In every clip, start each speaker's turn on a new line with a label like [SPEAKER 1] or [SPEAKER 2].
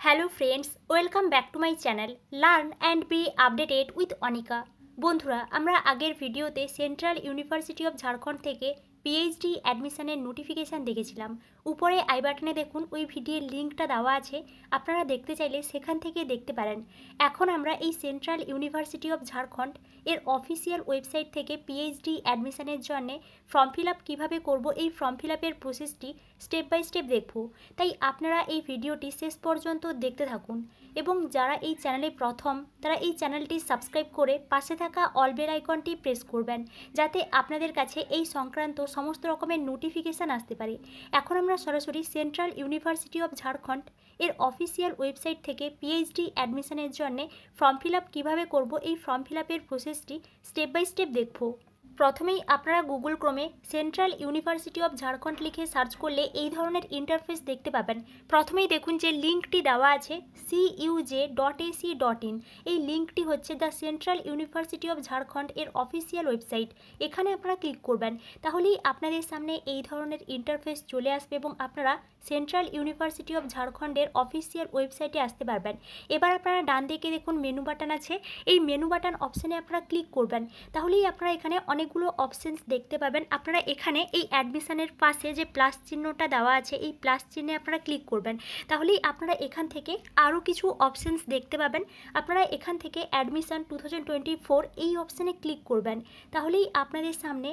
[SPEAKER 1] Hello friends, welcome back to my channel learn and B updated with Anika. বন্ধুরা, আমরা আগের ভিডিওতে সেন্ট্রাল ইউনিভার্সিটি অফ ঝাড়খণ্ড থেকে পিএইচডি অ্যাডমিশনের নোটিফিকেশান দেখেছিলাম। উপরে আই বাটনে দেখুন ওই ভিডিওর লিঙ্কটা দেওয়া আছে, আপনারা দেখতে চাইলে সেখান থেকে দেখতে পারেন। এখন আমরা এই সেন্ট্রাল ইউনিভার্সিটি অফ ঝাড়খণ্ড এর অফিসিয়াল ওয়েবসাইট থেকে পিএইচডি অ্যাডমিশনের জন্য ফর্ম ফিল আপ কীভাবে করবো, এই ফর্ম ফিল আপের প্রসেসটি স্টেপ বাই স্টেপ দেখব। তাই আপনারা এই ভিডিওটি শেষ পর্যন্ত দেখতে থাকুন এবং যারা এই চ্যানেলে প্রথম তারা এই চ্যানেলটি সাবস্ক্রাইব করে পাশে থাকা অল বেল আইকনটি প্রেস করবেন, যাতে আপনাদের কাছে এই সংক্রান্ত সমস্ত রকমের নোটিফিকেশান আসতে পারে। এখন আমরা সরাসরি সেন্ট্রাল ইউনিভার্সিটি অফ ঝাড়খণ্ড এর অফিসিয়াল ওয়েবসাইট থেকে পিএইচডি অ্যাডমিশনের জন্য ফর্ম ফিল আপ কীভাবে করবো, এই ফর্ম ফিল আপের প্রসেসটি স্টেপ বাই স্টেপ দেখব। প্রথমেই আপনারা গুগল ক্রোমে সেন্ট্রাল ইউনিভার্সিটি অফ ঝাড়খণ্ড লিখে সার্চ করলে এই ধরনের ইন্টারফেস দেখতে পাবেন। প্রথমেই দেখুন যে লিঙ্কটি দেওয়া আছে cuj.ac.in। এই লিঙ্কটি হচ্ছে the central university of Jharkhand এর অফিসিয়াল ওয়েবসাইট। এখানে আপনারা ক্লিক করবেন, তাহলেই আপনাদের সামনে এই ধরনের ইন্টারফেস চলে আসবে এবং আপনারা সেন্ট্রাল ইউনিভার্সিটি অফ ঝাড়খণ্ডের অফিসিয়াল ওয়েবসাইটে আসতে পারবেন। এবার আপনারা ডান দিকে দেখুন মেনু বাটন আছে, এই মেনু বাটন অপশানে আপনারা ক্লিক করবেন, তাহলেই আপনারা এখানে অনেকগুলো অপশানস দেখতে পাবেন। আপনারা এখানে এই অ্যাডমিশনের পাশে যে প্লাস চিহ্নটা দেওয়া আছে, এই প্লাস চিহ্নে আপনারা ক্লিক করবেন, তাহলেই আপনারা এখান থেকে আরও কিছু অপশানস দেখতে পাবেন। আপনারা এখান থেকে অ্যাডমিশন 2024 এই অপশানে ক্লিক করবেন, তাহলেই আপনাদের সামনে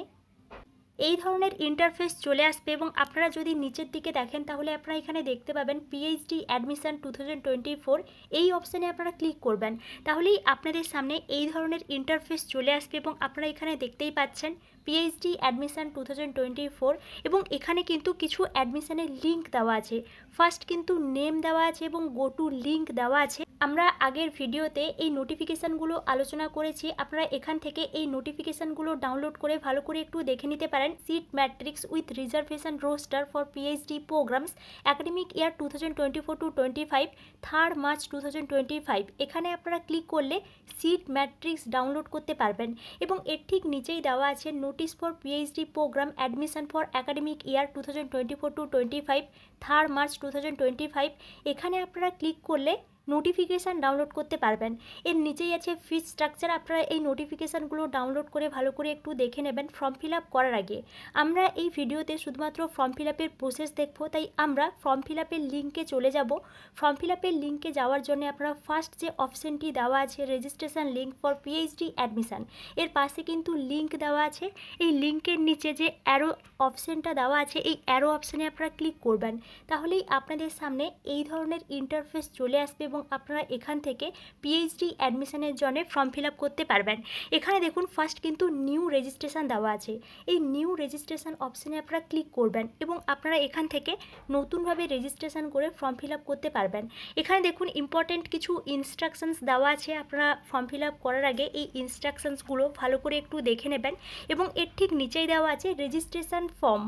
[SPEAKER 1] এই ধরনের ইন্টারফেস চলে আসবে এবং আপনারা যদি নিচের দিকে দেখেন তাহলে আপনারা এখানে দেখতে পাবেন পিএইচডি অ্যাডমিশন 2024 এই অপশানে আপনারা ক্লিক করবেন, তাহলেই আপনাদের সামনে এই ধরনের ইন্টারফেস চলে আসবে এবং আপনারা এখানে দেখতেই পাচ্ছেন পিএইচডি অ্যাডমিশন 2024 এবং এখানে কিন্তু কিছু অ্যাডমিশনের লিঙ্ক দেওয়া আছে। ফার্স্ট কিন্তু নেম দেওয়া আছে এবং গো টু লিঙ্ক দেওয়া আছে। আমরা আগের ভিডিওতে এই নোটিফিকেশানগুলো আলোচনা করেছি, আপনারা এখান থেকে এই নোটিফিকেশানগুলো ডাউনলোড করে ভালো করে একটু দেখে নিতে পারেন। Seat matrix with reservation roster for PhD programs academic year 2024-25 3rd March 2025, এখানে আপনারা ক্লিক করলে সিট ম্যাট্রিক্স ডাউনলোড করতে পারবেন এবং এর ঠিক নিচেই দেওয়া আছে notice for PhD program admission for academic year 2024-25 3rd March 2025, এখানে আপনারা ক্লিক করলে নোটিফিকেশান ডাউনলোড করতে পারবেন। এর নিচেই আছে ফিস স্ট্রাকচার, আপনারা এই নোটিফিকেশানগুলো ডাউনলোড করে ভালো করে একটু দেখে নেবেন ফর্ম ফিল আপ করার আগে। আমরা এই ভিডিওতে শুধুমাত্র ফর্ম ফিল আপের প্রসেস দেখব, তাই আমরা ফর্ম ফিল আপের লিঙ্কে চলে যাব। ফর্ম ফিল আপের লিঙ্কে যাওয়ার জন্য আপনারা ফার্স্ট যে অপশানটি দেওয়া আছে registration link for PhD admission, এর পাশে কিন্তু লিঙ্ক দেওয়া আছে। এই লিঙ্কের নিচে যে অ্যারো অপশানটা দেওয়া আছে, এই অ্যারো অপশানে আপনারা ক্লিক করবেন, তাহলেই আপনাদের সামনে এই ধরনের ইন্টারফেস চলে আসবে এবং আপনারা এখান থেকে পিএইচডি অ্যাডমিশনের জন্য ফর্ম ফিল আপ করতে পারবেন। এখানে দেখুন ফার্স্ট কিন্তু নিউ রেজিস্ট্রেশন দেওয়া আছে, এই নিউ রেজিস্ট্রেশন অপশানে আপনারা ক্লিক করবেন এবং আপনারা এখান থেকে নতুনভাবে রেজিস্ট্রেশন করে ফর্ম ফিল আপ করতে পারবেন। এখানে দেখুন ইম্পর্টেন্ট কিছু ইনস্ট্রাকশনস দেওয়া আছে, আপনারা ফর্ম ফিল আপ করার আগে এই ইনস্ট্রাকশনসগুলো ভালো করে একটু দেখে নেবেন এবং এর ঠিক নিচেই দেওয়া আছে রেজিস্ট্রেশন ফর্ম।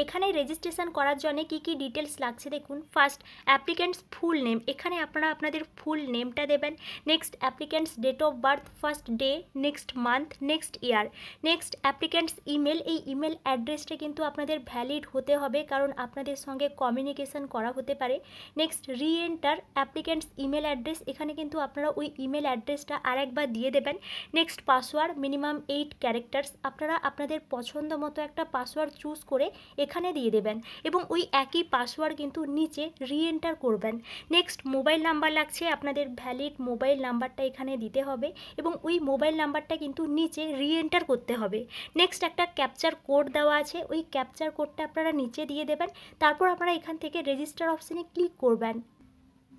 [SPEAKER 1] এখানে রেজিস্ট্রেশন করার জন্য কি কি ডিটেলস লাগছে দেখুন। ফার্স্ট অ্যাপ্লিক্যান্টস ফুল নেম, এখানে আপনারা আপনাদের ফুল নেমটা দেবেন। Next applicants date of birth, first day, next month, next year. Next applicants email, এই ইমেল অ্যাড্রেসটা কিন্তু আপনাদের ভ্যালিড হতে হবে, কারণ আপনাদের সঙ্গে কমিউনিকেশন করা হতে পারে। নেক্সট রি এন্টার অ্যাপ্লিক্যান্টস ইমেল অ্যাড্রেস, এখানে কিন্তু আপনারা ওই ইমেল অ্যাড্রেসটা আরেকবার দিয়ে দেবেন। নেক্সট পাসওয়ার্ড মিনিমাম 8 ক্যারেক্টার্স, আপনারা আপনাদের পছন্দ মতো একটা পাসওয়ার্ড চুজ করে এখানে দিয়ে দেবেন এবং ওই একই পাসওয়ার্ড কিন্তু নিচে রি এন্টার করবেন। নেক্সট মোবাইল নাম্বার লাগছে, আপনাদের ভ্যালিড মোবাইল নাম্বারটা এখানে দিতে হবে এবং ওই মোবাইল নাম্বারটা কিন্তু নিচে রি এন্টার করতে হবে। নেক্সট একটা ক্যাপচার কোড দেওয়া আছে, ওই ক্যাপচার কোডটা আপনারা নিচে দিয়ে দেবেন। তারপর আপনারা এখান থেকে রেজিস্টার অপশানে ক্লিক করবেন।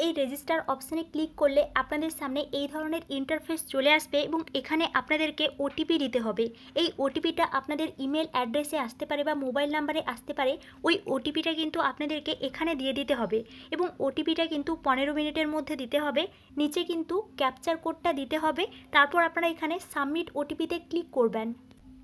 [SPEAKER 1] এই রেজিস্টার অপশানে ক্লিক করলে আপনাদের সামনে এই ধরনের ইন্টারফেস চলে আসবে এবং এখানে আপনাদেরকে ওটিপি দিতে হবে। এই ওটিপিটা আপনাদের ইমেল অ্যাড্রেসে আসতে পারে বা মোবাইল নাম্বারে আসতে পারে, ওই ওটিপিটা কিন্তু আপনাদেরকে এখানে দিয়ে দিতে হবে এবং ওটিপিটা কিন্তু 15 মিনিটের মধ্যে দিতে হবে। নিচে কিন্তু ক্যাপচার কোডটা দিতে হবে, তারপর আপনারা এখানে সাবমিট ওটিপিতে ক্লিক করবেন।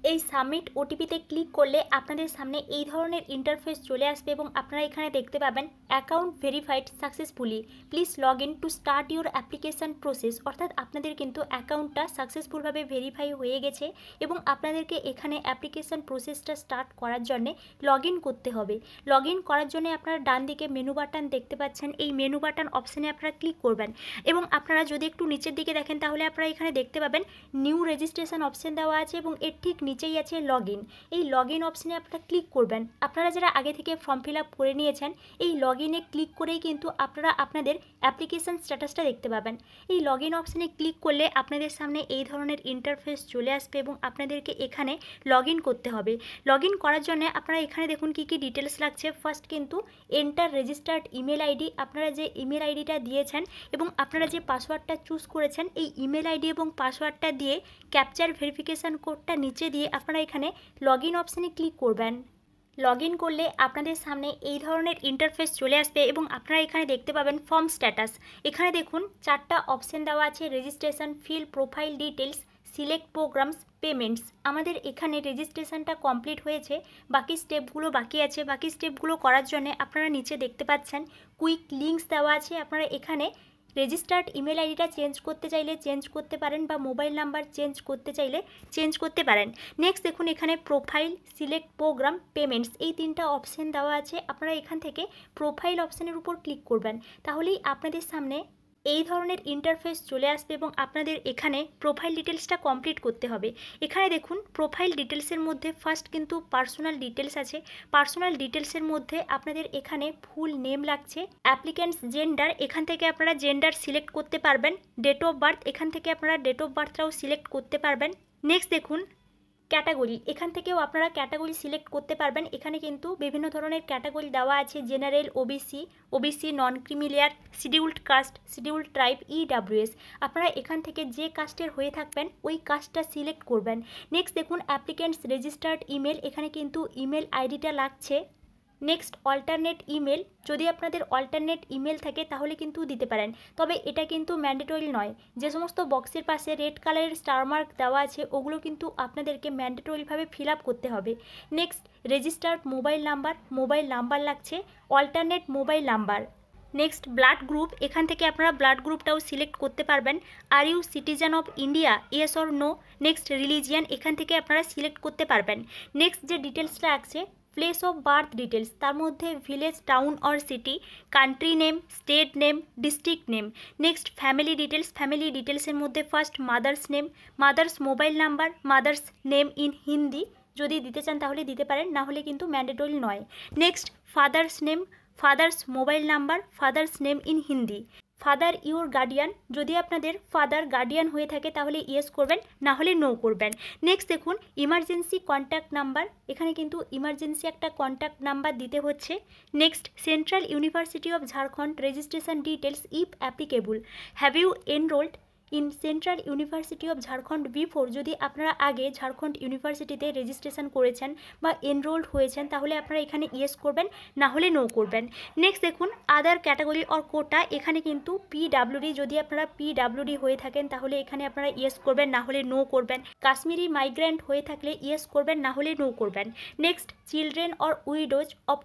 [SPEAKER 1] এই সাবমিট ওটিপিতে ক্লিক করলে আপনাদের সামনে এই ধরনের ইন্টারফেস চলে আসবে এবং আপনারা এখানে দেখতে পাবেন account verified successfully, please log in to start your application process. অর্থাৎ আপনাদের কিন্তু অ্যাকাউন্টটা সাকসেসফুলভাবে ভেরিফাই হয়ে গেছে এবং আপনাদেরকে এখানে অ্যাপ্লিকেশান প্রসেসটা স্টার্ট করার জন্যে লগ ইন করতে হবে। লগ ইন করার জন্য আপনারা ডান দিকে মেনু বাটন দেখতে পাচ্ছেন, এই মেনু বাটন অপশানে আপনারা ক্লিক করবেন এবং আপনারা যদি একটু নিচের দিকে দেখেন তাহলে আপনারা এখানে দেখতে পাবেন নিউ রেজিস্ট্রেশন অপশান দেওয়া আছে এবং এর ঠিক নিচেই আছে লগ ইন। এই লগ ইন অপশানে আপনারা ক্লিক করবেন। আপনারা যারা আগে থেকে ফর্ম ফিল আপ করে নিয়েছেন এই লগ ইনে ক্লিক করেই কিন্তু আপনারা আপনাদের অ্যাপ্লিকেশান স্ট্যাটাসটা দেখতে পাবেন। এই লগ ইন অপশানে ক্লিক করলে আপনাদের সামনে এই ধরনের ইন্টারফেস চলে আসবে এবং আপনাদেরকে এখানে লগ ইন করতে হবে। লগ ইন করার জন্য আপনারা এখানে দেখুন কী কী ডিটেলস লাগছে। ফার্স্ট কিন্তু এন্টার রেজিস্টার্ড ইমেল আইডি, আপনারা যে ইমেল আইডিটা দিয়েছেন এবং আপনারা যে পাসওয়ার্ডটা চুজ করেছেন এই ইমেল আইডি এবং পাসওয়ার্ডটা দিয়ে ক্যাপচার ভেরিফিকেশান কোডটা নিচে দিয়ে আপনারা এখানে লগ ইন অপশানে ক্লিক করবেন। লগ ইন করলে আপনাদের সামনে এই ধরনের ইন্টারফেস চলে আসবে এবং আপনারা এখানে দেখতে পাবেন ফর্ম স্ট্যাটাস। এখানে দেখুন 4টা অপশান দেওয়া আছে, registration, fill profile details, select programs, payments. আমাদের এখানে রেজিস্ট্রেশনটা কমপ্লিট হয়েছে, বাকি স্টেপগুলো বাকি আছে। বাকি স্টেপগুলো করার জন্য আপনারা নিচে দেখতে পাচ্ছেন কুইক লিঙ্কস দেওয়া আছে। আপনারা এখানে রেজিস্টার্ড ইমেল আইডিটা চেঞ্জ করতে চাইলে চেঞ্জ করতে পারেন বা মোবাইল নাম্বার চেঞ্জ করতে চাইলে চেঞ্জ করতে পারেন। নেক্সট দেখুন এখানে প্রোফাইল, সিলেক্ট প্রোগ্রাম, পেমেন্টস, এই 3টা অপশান দেওয়া আছে। আপনারা এখান থেকে প্রোফাইল অপশানের উপর ক্লিক করবেন, তাহলেই আপনাদের সামনে এই ধরনের ইন্টারফেস চলে আসবে এবং আপনাদের এখানে প্রোফাইল ডিটেলসটা কমপ্লিট করতে হবে। এখানে দেখুন প্রোফাইল ডিটেলসের মধ্যে ফার্স্ট কিন্তু পার্সোনাল ডিটেলস আছে। পার্সোনাল ডিটেলসের মধ্যে আপনাদের এখানে ফুল নেম লাগছে, অ্যাপ্লিক্যান্টস জেন্ডার, এখান থেকে আপনারা জেন্ডার সিলেক্ট করতে পারবেন। ডেট অফ বার্থ, এখান থেকে আপনারা ডেট অফ বার্থটাও সিলেক্ট করতে পারবেন। নেক্সট দেখুন ক্যাটাগরি, এখান থেকেও আপনারা ক্যাটাগরি সিলেক্ট করতে পারবেন। এখানে কিন্তু বিভিন্ন ধরনের ক্যাটাগরি দেওয়া আছে, general, OBC, non creamy layer, scheduled caste, scheduled tribe, EWS. আপনারা এখান থেকে যে কাস্টের হয়ে থাকবেন ওই কাস্টটা সিলেক্ট করবেন। নেক্সট দেখুন অ্যাপ্লিক্যান্টস রেজিস্টার্ড ইমেল, এখানে কিন্তু ইমেল আইডিটা লাগছে। নেক্সট অল্টারনেট ইমেল, যদি আপনাদের অল্টারনেট ইমেল থাকে তাহলে কিন্তু দিতে পারেন, তবে এটা কিন্তু ম্যান্ডেটরি নয়। যে সমস্ত বক্সের পাশে রেড কালারের স্টার মার্ক দেওয়া আছে ওগুলো কিন্তু আপনাদেরকে ম্যান্ডেটরিভাবে ফিল আপ করতে হবে। নেক্সট রেজিস্টার্ড মোবাইল নাম্বার লাগছে, alternate mobile number. Next blood group, এখান থেকে আপনারা ব্লাড গ্রুপটাও সিলেক্ট করতে পারবেন। Are you citizen of India, yes or no. Next religion, এখান থেকে আপনারা সিলেক্ট করতে পারবেন। নেক্সট যে ডিটেলসটা আছে প্লেস অফ বার্থ ডিটেলস, তার মধ্যে village, town or city, country name, state name, district name. Next family details, family ডিটেলসের মধ্যে first mother's name, mother's mobile number, mother's name in Hindi, যদি দিতে চান তাহলে দিতে পারেন, না হলে কিন্তু ম্যান্ডেটরি নয়। Next father's name, father's mobile number, father's name in Hindi. Father your guardian, যদি আপনাদের ফাদার গার্ডিয়ান হয়ে থাকে তাহলে ইয়েস করবেন, না হলে নো করবেন। নেক্সট দেখুন ইমার্জেন্সি কন্ট্যাক্ট নাম্বার, এখানে কিন্তু ইমার্জেন্সি একটা কন্ট্যাক্ট নাম্বার দিতে হচ্ছে। Next central university of Jharkhand registration details if applicable, have you enrolled in central university of Jharkhand before, যদি আপনারা আগে ঝাড়খণ্ড ইউনিভার্সিটিতে রেজিস্ট্রেশন করেছেন বা এনরোল্ড হয়েছেন তাহলে আপনারা এখানে ইয়েস করবেন, না হলে নো করবেন। নেক্সট দেখুন আদার ক্যাটাগরি অর কোটা, এখানে কিন্তু পিডাব্লিউডি, যদি আপনারা পিডাব্লিউডি হয়ে থাকেন তাহলে এখানে আপনারা ইয়েস করবেন, না হলে নো করবেন। কাশ্মীরি মাইগ্রেন্ট হয়ে থাকলে ইয়েস করবেন, না হলে নো করবেন। Next children or widows of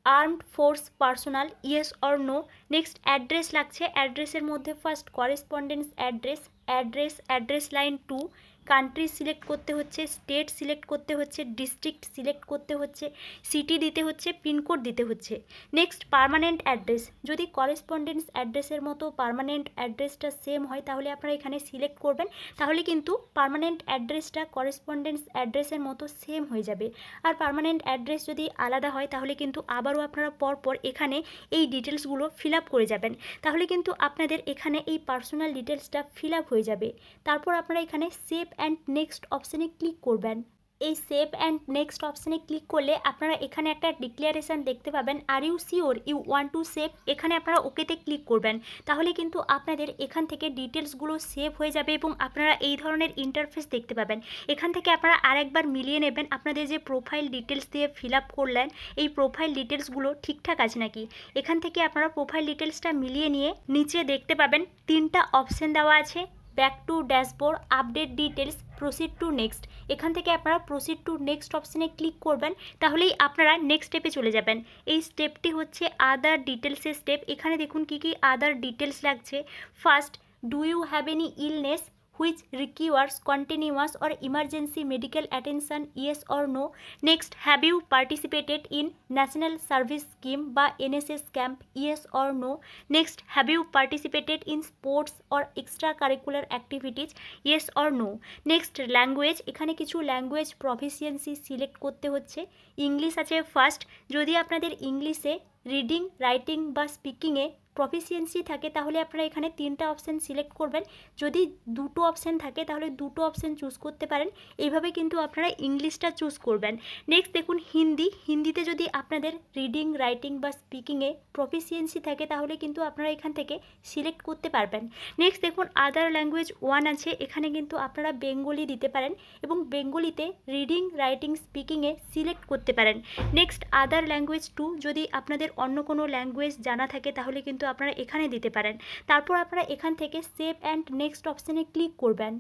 [SPEAKER 1] armed force personnel, yes or no. Next address লাগছে, অ্যাড্রেসের মধ্যে first correspondence address line 2, country select করতে হচ্ছে, স্টেট সিলেক্ট করতে হচ্ছে, ডিস্ট্রিক্ট সিলেক্ট করতে হচ্ছে, সিটি দিতে হচ্ছে, পিনকোড দিতে হচ্ছে। নেক্সট পার্মানেন্ট অ্যাড্রেস, যদি করেসপন্ডেন্স অ্যাড্রেসের মতো পার্মানেন্ট অ্যাড্রেসটা সেম হয় তাহলে আপনারা এখানে সিলেক্ট করবেন, তাহলে কিন্তু পার্মানেন্ট অ্যাড্রেসটা করেসপন্ডেন্স অ্যাড্রেসের মতো সেম হয়ে যাবে। আর পার্মানেন্ট অ্যাড্রেস যদি আলাদা হয় তাহলে কিন্তু আবারও আপনারা পরপর এখানে এই ডিটেলসগুলো ফিল আপ করে যাবেন, তাহলে কিন্তু আপনাদের এখানে এই পার্সোনাল ডিটেলসটা ফিল আপ হয়ে যাবে। তারপর আপনারা এখানে সেভ অ্যান্ড নেক্সট অপশানে ক্লিক করবেন। এই সেভ অ্যান্ড নেক্সট অপশানে ক্লিক করলে আপনারা এখানে একটা ডিক্লারেশান দেখতে পাবেন, are you sure you want to save, এখানে আপনারা ওকেতে ক্লিক করবেন, তাহলে কিন্তু আপনাদের এখান থেকে ডিটেলসগুলো সেভ হয়ে যাবে এবং আপনারা এই ধরনের ইন্টারফেস দেখতে পাবেন। এখান থেকে আপনারা আরেকবার মিলিয়ে নেবেন আপনাদের যে প্রোফাইল ডিটেলস দিয়ে ফিল আপ করলেন এই প্রোফাইল ডিটেলসগুলো ঠিকঠাক আছে নাকি। এখান থেকে আপনারা প্রোফাইল ডিটেলসটা মিলিয়ে নিয়ে নিচে দেখতে পাবেন 3টা অপশান দেওয়া আছে, back to dashboard, update details, proceed to next. এখান থেকে আপনারা প্রসিড টু নেক্সট অপশানে ক্লিক করবেন, তাহলেই আপনারা নেক্সট স্টেপে চলে যাবেন। এই স্টেপটি হচ্ছে আদার ডিটেলসের স্টেপ। এখানে দেখুন কী কী আদার ডিটেলস লাগছে। First, do you have any illness which requires continuous or emergency medical attention, yes or no. Next, have you participated in national service scheme বা NSS camp, yes or no. Next, have you participated in sports or extracurricular activities, yes or no. Next, language, এখানে কিছু language proficiency select করতে হচ্ছে। English আছে first, যদি আপনাদের ইংলিশে reading, writing বা স্পিকিংয়ে প্রফিসিয়েন্সি থাকে তাহলে আপনারা এখানে 3টা অপশান সিলেক্ট করবেন। যদি 2টো অপশান থাকে তাহলে 2টো অপশান চুজ করতে পারেন। এইভাবে কিন্তু আপনারা ইংলিশটা চুজ করবেন। নেক্সট দেখুন হিন্দি, হিন্দিতে যদি আপনাদের রিডিং, রাইটিং বা স্পিকিংয়ে প্রফিসিয়েন্সি থাকে তাহলে কিন্তু আপনারা এখান থেকে সিলেক্ট করতে পারবেন। নেক্সট দেখুন আদার ল্যাঙ্গুয়েজ 1 আছে, এখানে কিন্তু আপনারা বেঙ্গলি দিতে পারেন এবং বেঙ্গলিতে রিডিং, রাইটিং, স্পিকিংয়ে সিলেক্ট করতে পারেন। নেক্সট আদার ল্যাঙ্গুয়েজ 2, যদি আপনাদের অন্য কোনো ল্যাঙ্গুয়েজ জানা থাকে তাহলে কিন্তু আপনারা এখানে দিতে পারেন। তারপর আপনারা এখান থেকে সেভ অ্যান্ড নেক্সট অপশানে ক্লিক করবেন।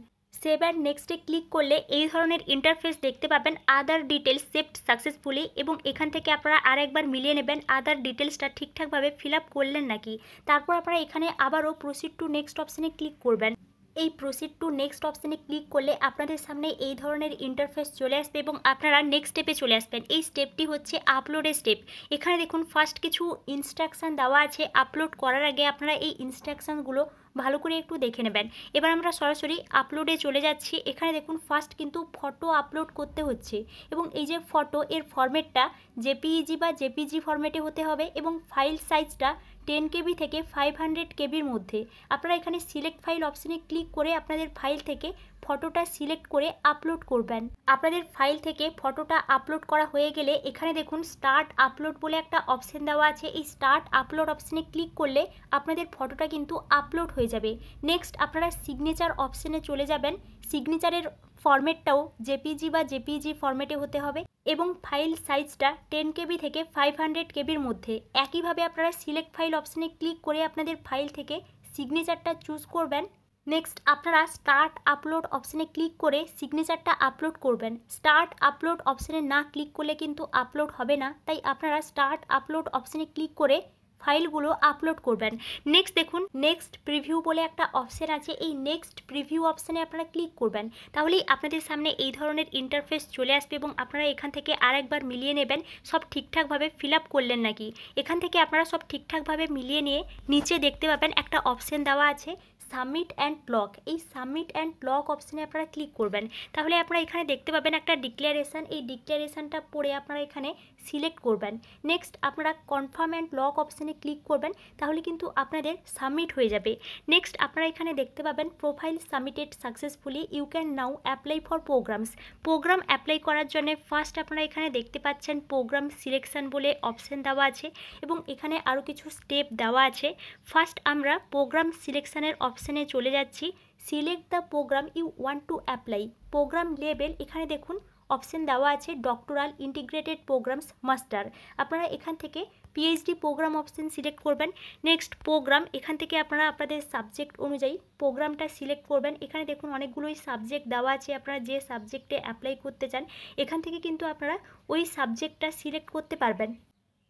[SPEAKER 1] সেভ অ্যান্ড নেক্সটে ক্লিক করলে এই ধরনের ইন্টারফেস দেখতে পাবেন, আদার ডিটেলস সেভড সাকসেসফুলি, এবং এখান থেকে আপনারা আরেকবার মিলিয়ে নেবেন আদার ডিটেলসটা ঠিকঠাকভাবে ফিল আপ করলেন নাকি। তারপর আপনারা এখানে আবারও প্রসিড টু নেক্সট অপশানে ক্লিক করবেন। এই প্রসিড টু নেক্সট অপশানে ক্লিক করলে আপনাদের সামনে এই ধরনের ইন্টারফেস চলে আসবে এবং আপনারা নেক্সট স্টেপে চলে আসবেন। এই স্টেপটি হচ্ছে আপলোডের স্টেপ। এখানে দেখুন ফার্স্ট কিছু ইনস্ট্রাকশান দেওয়া আছে। আপলোড করার আগে আপনারা এই ইনস্ট্রাকশানগুলো ভালো করে একটু দেখে নেবেন। এবার আমরা সরাসরি আপলোডে চলে যাচ্ছি। এখানে দেখুন ফার্স্ট কিন্তু ফটো আপলোড করতে হচ্ছে এবং এই যে ফটো, এর ফরম্যাটটা জেপিইজি বা জেপিজি ফরম্যাটে হতে হবে এবং ফাইল সাইজটা 10 KB থেকে 500 KBর মধ্যে। আপনারা এখানে সিলেক্ট ফাইল অপশানে ক্লিক করে আপনাদের ফাইল থেকে ফটোটা সিলেক্ট করে আপলোড করবেন। আপনাদের ফাইল থেকে ফটোটা আপলোড করা হয়ে গেলে এখানে দেখুন স্টার্ট আপলোড বলে একটা অপশান দেওয়া আছে। এই স্টার্ট আপলোড অপশানে ক্লিক করলে আপনাদের ফটোটা কিন্তু আপলোড হয়ে যাবে। নেক্সট আপনারা সিগনেচার অপশানে চলে যাবেন। সিগনেচারের ফরম্যাটটাও জেপিজি বা জেপিজি ফরম্যাটে হতে হবে এবং ফাইল সাইজটা 10 KB থেকে 500 KBর মধ্যে। একইভাবে আপনারা সিলেক্ট ফাইল অপশানে ক্লিক করে আপনাদের ফাইল থেকে সিগনেচারটা চুজ করবেন। নেক্সট আপনারা স্টার্ট আপলোড অপশানে ক্লিক করে সিগনেচারটা আপলোড করবেন। স্টার্ট আপলোড অপশানে না ক্লিক করলে কিন্তু আপলোড হবে না, তাই আপনারা স্টার্ট আপলোড অপশানে ক্লিক করে ফাইলগুলো আপলোড করবেন। নেক্সট দেখুন নেক্সট প্রিভিউ বলে একটা অপশান আছে। এই নেক্সট প্রিভিউ অপশানে আপনারা ক্লিক করবেন, তাহলেই আপনাদের সামনে এই ধরনের ইন্টারফেস চলে আসবে এবং আপনারা এখান থেকে আরেকবার মিলিয়ে নেবেন সব ঠিকঠাকভাবে ফিল আপ করলেন নাকি। এখান থেকে আপনারা সব ঠিকঠাকভাবে মিলিয়ে নিয়ে নিচে দেখতে পাবেন একটা অপশান দেওয়া আছে সাবমিট অ্যান্ড লক। এই সাবমিট অ্যান্ড লক অপশানে আপনারা ক্লিক করবেন, তাহলে আপনারা এখানে দেখতে পাবেন একটা ডিক্লারেশান। এই ডিক্লারেশানটা পড়ে আপনারা এখানে সিলেক্ট করবেন। নেক্সট আপনারা কনফার্ম অ্যান্ড লক অপশানে ক্লিক করবেন, তাহলে কিন্তু আপনাদের সাবমিট হয়ে যাবে। নেক্সট আপনারা এখানে দেখতে পাবেন profile submitted successfully, you can now apply for programs. Program apply করার জন্য ফার্স্ট আপনারা এখানে দেখতে পাচ্ছেন প্রোগ্রাম সিলেকশন বলে অপশান দেওয়া আছে এবং এখানে আরও কিছু স্টেপ দেওয়া আছে। ফার্স্ট আমরা প্রোগ্রাম সিলেকশনের অপশানে চলে যাচ্ছি। Select the program you want to apply. Program level এখানে দেখুন অপশান দেওয়া আছে ডক্টরাল ইন্টিগ্রেটেড প্রোগ্রামস মাস্টার। আপনারা এখান থেকে পিএইচডি প্রোগ্রাম অপশান সিলেক্ট করবেন। নেক্সট প্রোগ্রাম, এখান থেকে আপনারা আপনাদের সাবজেক্ট অনুযায়ী প্রোগ্রামটা সিলেক্ট করবেন। এখানে দেখুন অনেকগুলোই সাবজেক্ট দেওয়া আছে, আপনারা যে সাবজেক্টে অ্যাপ্লাই করতে চান এখান থেকে কিন্তু আপনারা ওই সাবজেক্টটা সিলেক্ট করতে পারবেন।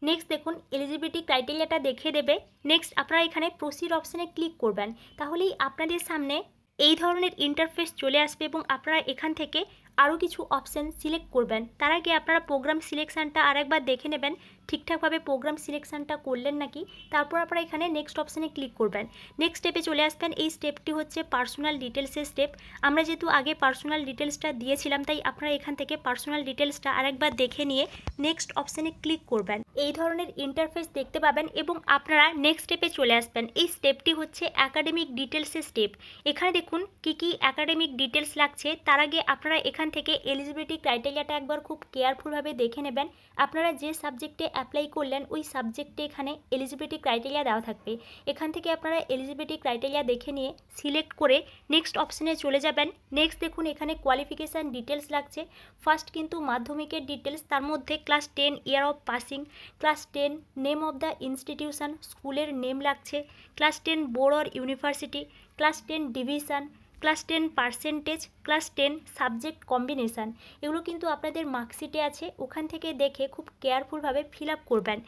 [SPEAKER 1] নেক্সট দেখুন এলিজিবিলিটি ক্রাইটেরিয়াটা দেখিয়ে দেবে। নেক্সট আপনারা এখানে প্রসিড অপশানে ক্লিক করবেন, তাহলেই আপনাদের সামনে এই ধরনের ইন্টারফেস চলে আসবে এবং আপনারা এখান থেকে আরও কিছু অপশান সিলেক্ট করবেন। তার আগে আপনারা প্রোগ্রাম সিলেকশানটা আরেকবার দেখে নেবেন ঠিকঠাকভাবে প্রোগ্রাম সিলেকশানটা করলেন নাকি। তারপর আপনারা এখানে নেক্সট অপশানে ক্লিক করবেন। নেক্সট স্টেপে চলে আসবেন। এই স্টেপটি হচ্ছে পার্সোনাল ডিটেলসের স্টেপ। আমরা যেহেতু আগে পার্সোনাল ডিটেলসটা দিয়েছিলাম তাই আপনারা এখান থেকে পার্সোনাল ডিটেলসটা আরেকবার দেখে নিয়ে নেক্সট অপশানে ক্লিক করবেন। এই ধরনের ইন্টারফেস দেখতে পাবেন এবং আপনারা নেক্সট স্টেপে চলে আসবেন। এই স্টেপটি হচ্ছে অ্যাকাডেমিক ডিটেলসের স্টেপ। এখানে দেখুন কি কি অ্যাকাডেমিক ডিটেলস লাগছে। তার আগে আপনারা এখান থেকে এলিজিবিলিটি ক্রাইটেরিয়াটা একবার খুব কেয়ারফুলভাবে দেখে নেবেন। আপনারা যে সাবজেক্টে অ্যাপ্লাই করলেন ওই সাবজেক্টে এখানে এলিজিবিলিটি ক্রাইটেরিয়া দেওয়া থাকবে। এখান থেকে আপনারা এলিজিবিলিটি ক্রাইটেরিয়া দেখে নিয়ে সিলেক্ট করে নেক্সট অপশানে চলে যাবেন। নেক্সট দেখুন এখানে কোয়ালিফিকেশান ডিটেলস লাগছে। ফার্স্ট কিন্তু মাধ্যমিকের ডিটেলস, তার মধ্যে class 10 year of passing, class 10 name of the institution, স্কুলের নেম লাগছে, class 10 board or university, class 10 division, class 10 percentage, class 10 subject combination, এগুলো কিন্তু আপনাদের মার্কশিটে আছে, ওখান থেকে দেখে খুব কেয়ারফুলভাবে ফিল আপ করবেন।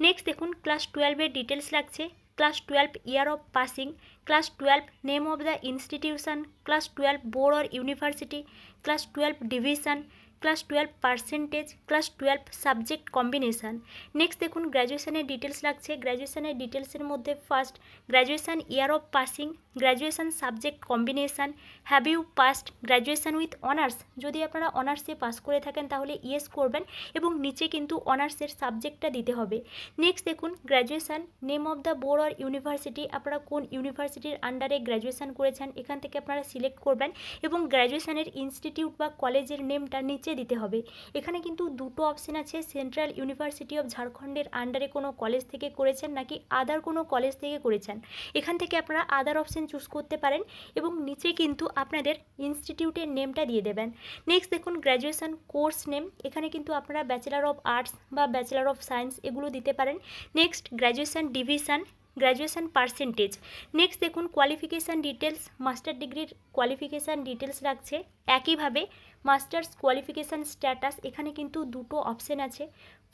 [SPEAKER 1] নেক্সট দেখুন ক্লাস 12-এর ডিটেলস লাগছে, class 12 year of passing, class 12 name of the institution, class 12 board or university, class 12 division, class 12 percentage, class 12 subject combination. Next দেখুন গ্র্যাজুয়েশনের ডিটেলস লাগছে, গ্র্যাজুয়েশনের ডিটেলসের মধ্যে first graduation year of passing, graduation subject combination, have you passed graduation with honours, যদি আপনারা অনার্সে pass করে থাকেন তাহলে ইয়েস করবেন এবং নিচে কিন্তু অনার্সের সাবজেক্টটা দিতে হবে। নেক্সট দেখুন graduation name of the board or university, আপনারা কোন ইউনিভার্সিটির আন্ডারে গ্র্যাজুয়েশন করেছেন এখান থেকে আপনারা সিলেক্ট করবেন এবং গ্র্যাজুয়েশনের ইনস্টিটিউট বা কলেজের নেমটা নিচে দিতে হবে। এখানে কিন্তু দুটো অপশন আছে, সেন্ট্রাল ইউনিভার্সিটি অফ ঝাড়খণ্ডের আন্ডারে কোনো কলেজ থেকে করেছেন নাকি আদার কোনো কলেজ থেকে করেছেন, এখান থেকে আপনারা আদার অপশন চুজ করতে পারেন এবং নিচে কিন্তু আপনাদের ইনস্টিটিউটের নেমটা দিয়ে দেবেন। নেক্সট দেখুন গ্র্যাজুয়েশন কোর্স নেম, এখানে কিন্তু আপনারা ব্যাচেলার অফ আর্টস বা ব্যাচেলার অফ সায়েন্স এগুলো দিতে পারেন। Next graduation division, graduation percentage. Next দেখুন কোয়ালিফিকেশান ডিটেলস, মাস্টার ডিগ্রির কোয়ালিফিকেশান ডিটেলস রাখছে, একইভাবে মাস্টার্স কোয়ালিফিকেশান স্ট্যাটাস, এখানে কিন্তু দুটো অপশান আছে,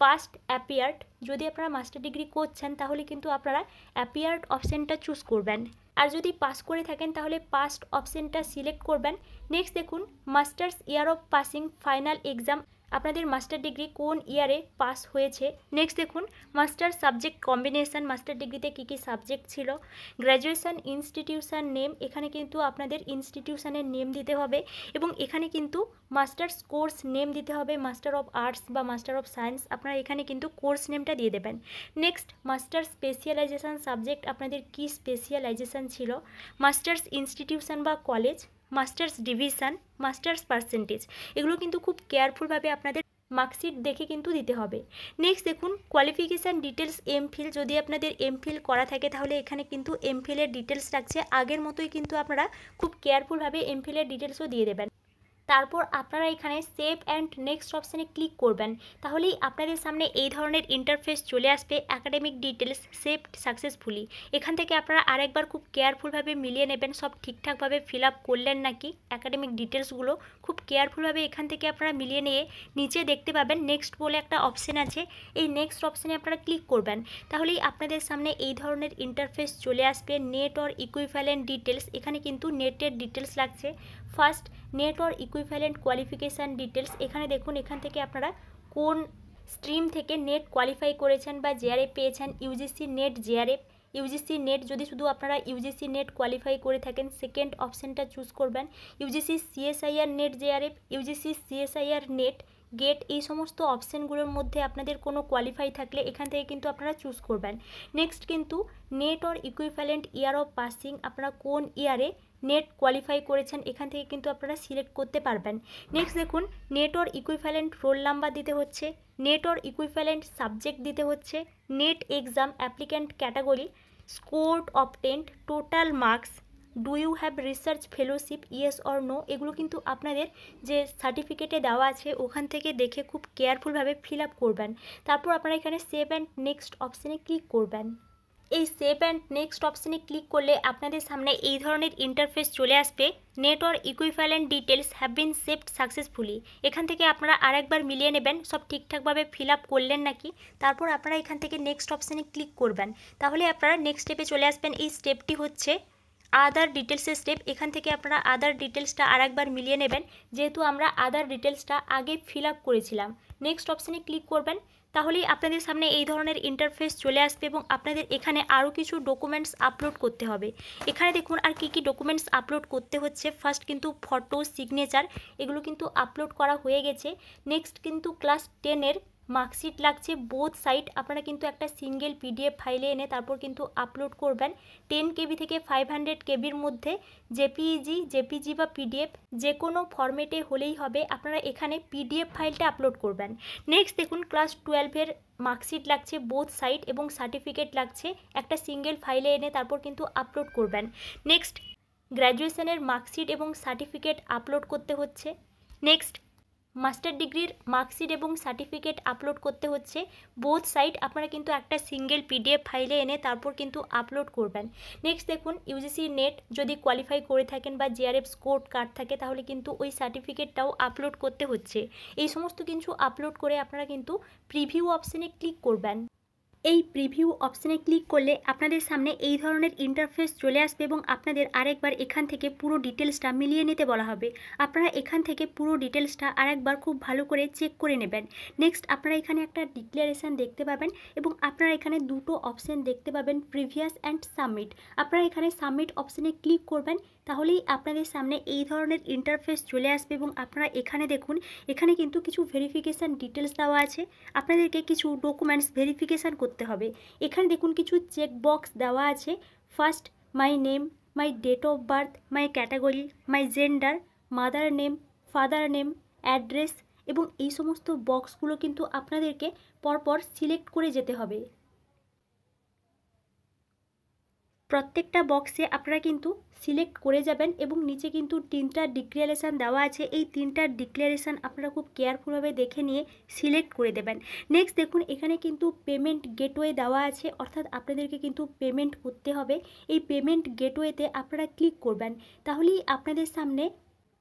[SPEAKER 1] ফার্স্ট অ্যাপিয়ার্ড, যদি আপনারা মাস্টার ডিগ্রি করছেন তাহলে কিন্তু আপনারা অ্যাপিয়ার্ড অপশানটা চুজ করবেন, আর যদি পাস করে থাকেন তাহলে পাস্ট অপশানটা সিলেক্ট করবেন। নেক্সট দেখুন masters year of passing final exam, আপনাদের মাস্টার ডিগ্রি কোন ইয়ারে পাস হয়েছে। নেক্সট দেখুন মাস্টার সাবজেক্ট কম্বিনেশান, মাস্টার ডিগ্রিতে কী কী সাবজেক্ট ছিল। গ্র্যাজুয়েশন ইনস্টিটিউশন নেম, এখানে কিন্তু আপনাদের ইনস্টিটিউশনের নেম দিতে হবে এবং এখানে কিন্তু মাস্টার্স কোর্স নেম দিতে হবে, মাস্টার অফ আর্টস বা মাস্টার অফ সায়েন্স, আপনারা এখানে কিন্তু কোর্স নেমটা দিয়ে দেবেন। নেক্সট মাস্টার স্পেশালাইজেশন সাবজেক্ট, আপনাদের কী স্পেশালাইজেশন ছিল, মাস্টার্স ইনস্টিটিউশন বা college, masters division, masters percentage, এগুলো কিন্তু খুব কেয়ারফুলভাবে আপনাদের মার্কশিট দেখে কিন্তু দিতে হবে। নেক্সট দেখুন কোয়ালিফিকেশান ডিটেলস এমফিল, যদি আপনাদের এমফিল করা থাকে তাহলে এখানে কিন্তু এমফিলের ডিটেলস রাখছে, আগের মতোই কিন্তু আপনারা খুব কেয়ারফুলভাবে এমফিলের ডিটেলসও দিয়ে দেবেন। তারপর আপনারা এখানে সেভ অ্যান্ড নেক্সট অপশানে ক্লিক করবেন, তাহলেই আপনাদের সামনে এই ধরনের ইন্টারফেস চলে আসবে, অ্যাকাডেমিক ডিটেলস সেভড সাকসেসফুলি। এখান থেকে আপনারা আরেকবার খুব কেয়ারফুলভাবে মিলিয়ে নেবেন সব ঠিকঠাকভাবে ফিল আপ করলেন নাকি, অ্যাকাডেমিক ডিটেলসগুলো খুব কেয়ারফুলভাবে এখান থেকে আপনারা মিলিয়ে নিয়ে নিচে দেখতে পাবেন নেক্সট বলে একটা অপশান আছে, এই নেক্সট অপশানে আপনারা ক্লিক করবেন, তাহলেই আপনাদের সামনে এই ধরনের ইন্টারফেস চলে আসবে। নেট অর ইকুইভ্যালেন্ট ডিটেলস, এখানে কিন্তু নেটের ডিটেলস লাগছে, first net or equivalent qualification details, এখানে দেখুন এখান থেকে আপনারা কোন স্ট্রিম থেকে নেট কোয়ালিফাই করেছেন বা জেআরএফ পেয়েছেন, UGC net JRF, UGC net যদি শুধু আপনারা ইউজিসি নেট কোয়ালিফাই করে থাকেন সেকেন্ড অপশানটা চুজ করবেন, UGC CSIR NET JRF, UGC CSIR NET GATE, এই সমস্ত অপশানগুলোর মধ্যে আপনাদের কোনো কোয়ালিফাই থাকলে এখান থেকে কিন্তু আপনারা চুজ করবেন। নেক্সট কিন্তু net or equivalent year of passing, আপনারা কোন ইয়ারে নেট কোয়ালিফাই করেছেন এখান থেকে কিন্তু আপনারা সিলেক্ট করতে পারবেন। নেক্সট দেখুন NET or equivalent roll number দিতে হচ্ছে, নেট অর ইকুইভ্যালেন্ট সাবজেক্ট দিতে হচ্ছে, NET exam applicant category, score obtained, total marks, do you have research fellowship yes or no, এগুলো কিন্তু আপনাদের যে সার্টিফিকেটে দেওয়া আছে ওখান থেকে দেখে খুব কেয়ারফুলভাবে ফিল আপ করবেন। তারপর আপনারা এখানে সেভ অ্যান্ড নেক্সট অপশানে ক্লিক করবেন। এই সেভ অ্যান্ড নেক্সট অপশানে ক্লিক করলে আপনাদের সামনে এই ধরনের ইন্টারফেস চলে আসবে, net or equivalent details have been saved successfully, এখান থেকে আপনারা আরেকবার মিলিয়ে নেবেন সব ঠিকঠাকভাবে ফিল আপ করলেন নাকি, তারপর আপনারা এখান থেকে নেক্সট অপশানে ক্লিক করবেন, তাহলে আপনারা নেক্সট স্টেপে চলে আসবেন। এই স্টেপটি হচ্ছে আদার ডিটেলসের স্টেপ, এখান থেকে আপনারা আদার ডিটেলসটা আরেকবার মিলিয়ে নেবেন, যেহেতু আমরা আদার ডিটেলসটা আগে ফিল আপ করেছিলাম। নেক্সট অপশানে ক্লিক করবেন, তাহলেই আপনাদের সামনে এই ধরনের ইন্টারফেস চলে আসবে এবং আপনাদের এখানে আরও কিছু ডকুমেন্টস আপলোড করতে হবে। এখানে দেখুন আর কি কি ডকুমেন্টস আপলোড করতে হচ্ছে, ফার্স্ট কিন্তু ফটো, সিগনেচার, এগুলো কিন্তু আপলোড করা হয়ে গেছে। নেক্সট কিন্তু ক্লাস 10-এর মার্কশিট লাগছে বোথ সাইড, আপনারা কিন্তু একটা সিঙ্গেল পিডিএফ ফাইলে এনে তারপর কিন্তু আপলোড করবেন। 10 KB থেকে 500 KBর মধ্যে জেপিজি বা পিডিএফ যে কোনো ফরম্যাটে হলেই হবে, আপনারা এখানে পিডিএফ ফাইলটা আপলোড করবেন। নেক্সট দেখুন ক্লাস 12-এর মার্কশিট লাগছে বোথ সাইড এবং সার্টিফিকেট লাগছে একটা সিঙ্গেল ফাইলে এনে তারপর কিন্তু আপলোড করবেন। নেক্সট গ্র্যাজুয়েশনের মার্কশিট এবং সার্টিফিকেট আপলোড করতে হচ্ছে। নেক্সট মাস্টার ডিগ্রির মার্কশিট এবং সার্টিফিকেট আপলোড করতে হচ্ছে। বোথ সাইড আপনারা কিন্তু একটা সিঙ্গেল পিডিএফ ফাইলে এনে তারপর কিন্তু আপলোড করবেন। নেক্সট দেখুন, ইউজিসি নেট যদি কোয়ালিফাই করে থাকেন বা জিআরএফ স্কোর কার্ড থাকে তাহলে কিন্তু ওই সার্টিফিকেটটাও আপলোড করতে হচ্ছে। এই সমস্ত কিছু আপলোড করে আপনারা কিন্তু প্রিভিউ অপশানে ক্লিক করবেন। এই প্রিভিউ অপশানে ক্লিক করলে আপনাদের সামনে এই ধরনের ইন্টারফেস চলে আসবে এবং আপনাদের আরেকবার এখান থেকে পুরো ডিটেলসটা মিলিয়ে নিতে বলা হবে। আপনারা এখান থেকে পুরো ডিটেলসটা আরেকবার খুব ভালো করে চেক করে নেবেন। নেক্সট আপনারা এখানে একটা ডিক্লারেশান দেখতে পাবেন এবং আপনারা এখানে দুটো অপশান দেখতে পাবেন, প্রিভিয়াস অ্যান্ড সাবমিট। আপনারা এখানে সাবমিট অপশানে ক্লিক করবেন, তাহলেই আপনাদের সামনে এই ধরনের ইন্টারফেস চলে আসবে এবং আপনারা এখানে দেখুন, এখানে কিন্তু কিছু ভেরিফিকেশান ডিটেলস দেওয়া আছে। আপনাদেরকে কিছু ডকুমেন্টস ভেরিফিকেশান করতে হবে। এখানে দেখুন কিছু চেক বক্স দেওয়া আছে। First, my name, my date of birth, my category, my gender, mother name, father name, address এবং এই সমস্ত বক্সগুলো কিন্তু আপনাদেরকে পরপর সিলেক্ট করে যেতে হবে। প্রত্যেকটা বক্সে আপনারা কিন্তু সিলেক্ট করে যাবেন এবং নিচে কিন্তু 3টা ডিক্লারেশান দেওয়া আছে। এই 3টা ডিক্লারেশান আপনারা খুব কেয়ারফুলভাবে দেখে নিয়ে সিলেক্ট করে দেবেন। নেক্সট দেখুন, এখানে কিন্তু পেমেন্ট গেটওয়ে দেওয়া আছে, অর্থাৎ আপনাদেরকে কিন্তু পেমেন্ট করতে হবে। এই পেমেন্ট গেটওয়েতে আপনারা ক্লিক করবেন, তাহলেই আপনাদের সামনে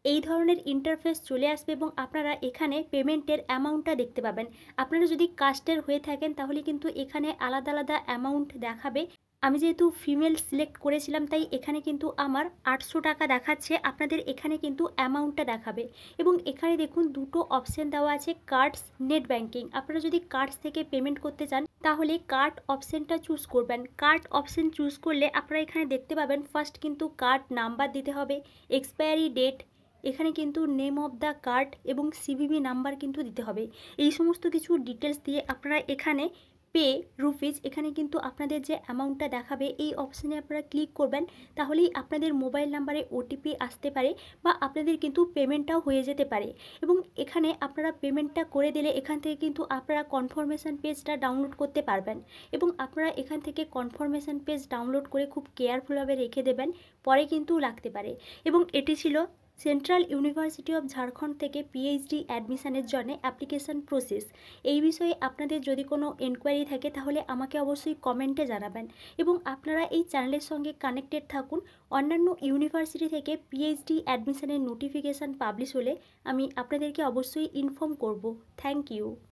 [SPEAKER 1] এই ধরনের ইন্টারফেস চলে আসবে এবং আপনারা এখানে পেমেন্টের অ্যামাউন্টটা দেখতে পাবেন। আপনারা যদি কাস্টের হয়ে থাকেন তাহলে কিন্তু এখানে আলাদা আলাদা অ্যামাউন্ট দেখাবে। আমি যেহেতু ফিমেল সিলেক্ট করেছিলাম তাই এখানে কিন্তু আমার 800 টাকা দেখাচ্ছে। আপনাদের এখানে কিন্তু অ্যামাউন্টটা দেখাবে এবং এখানে দেখুন দুটো অপশান দেওয়া আছে, কার্ডস, নেট ব্যাঙ্কিং। আপনারা যদি কার্ডস থেকে পেমেন্ট করতে চান তাহলে কার্ড অপশানটা চুজ করবেন। কার্ড অপশান চুজ করলে আপনারা এখানে দেখতে পাবেন ফার্স্ট কিন্তু কার্ড নাম্বার দিতে হবে, এক্সপায়ারি ডেট, এখানে কিন্তু নেম অফ দ্য কার্ড এবং সিভিভি নাম্বার কিন্তু দিতে হবে। এই সমস্ত কিছু ডিটেলস দিয়ে আপনারা এখানে পে রুপিস, এখানে কিন্তু আপনাদের যে অ্যামাউন্টটা দেখাবে এই অপশানে আপনারা ক্লিক করবেন, তাহলেই আপনাদের মোবাইল নাম্বারে ওটিপি আসতে পারে বা আপনাদের কিন্তু পেমেন্টটাও হয়ে যেতে পারে। এবং এখানে আপনারা পেমেন্টটা করে দিলে এখান থেকে কিন্তু আপনারা কনফার্মেশন পেজটা ডাউনলোড করতে পারবেন এবং আপনারা এখান থেকে কনফার্মেশন পেজ ডাউনলোড করে খুব কেয়ারফুলভাবে রেখে দেবেন, পরে কিন্তু লাগতে পারে। এবং এটি ছিল সেন্ট্রাল ইউনিভার্সিটি অফ ঝাড়খণ্ড থেকে পিএইচডি অ্যাডমিশনের জন্য অ্যাপ্লিকেশন প্রসেস। এই বিষয়ে আপনাদের যদি কোনো এনকোয়ারি থাকে তাহলে আমাকে অবশ্যই কমেন্টে জানাবেন এবং আপনারা এই চ্যানেলের সঙ্গে কানেক্টেড থাকুন। অন্যান্য ইউনিভার্সিটি থেকে পিএইচডি অ্যাডমিশনের নোটিফিকেশান পাবলিশ হলে আমি আপনাদেরকে অবশ্যই ইনফর্ম করব। Thank you.